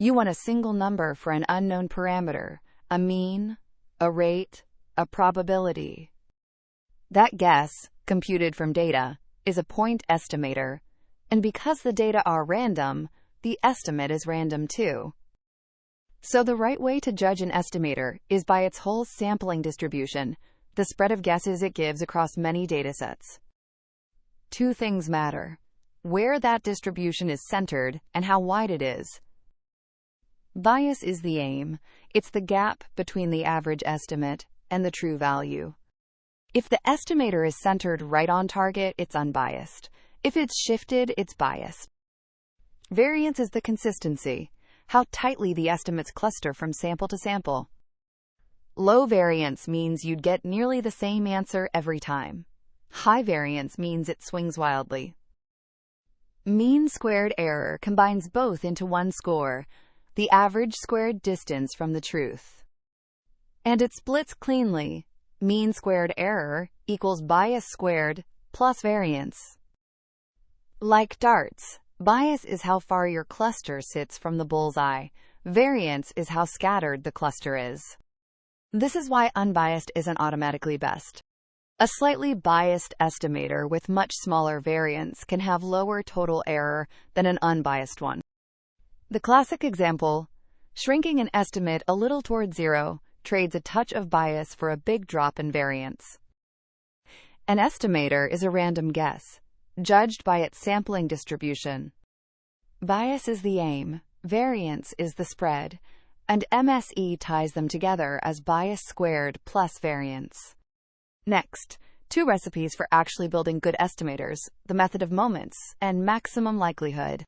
You want a single number for an unknown parameter, a mean, a rate, a probability. That guess, computed from data, is a point estimator, and because the data are random, the estimate is random too. So the right way to judge an estimator is by its whole sampling distribution, the spread of guesses it gives across many datasets. Two things matter: where that distribution is centered and how wide it is. Bias is the aim. It's the gap between the average estimate and the true value. If the estimator is centered right on target, it's unbiased. If it's shifted, it's biased. Variance is the consistency, how tightly the estimates cluster from sample to sample. Low variance means you'd get nearly the same answer every time. High variance means it swings wildly. Mean squared error combines both into one score, the average squared distance from the truth. And it splits cleanly. Mean squared error equals bias squared plus variance. Like darts, bias is how far your cluster sits from the bullseye. Variance is how scattered the cluster is. This is why unbiased isn't automatically best. A slightly biased estimator with much smaller variance can have lower total error than an unbiased one. The classic example: shrinking an estimate a little toward zero trades a touch of bias for a big drop in variance. An estimator is a random guess, judged by its sampling distribution. Bias is the aim, variance is the spread, and MSE ties them together as bias squared plus variance. Next, 2 recipes for actually building good estimators: the method of moments and maximum likelihood.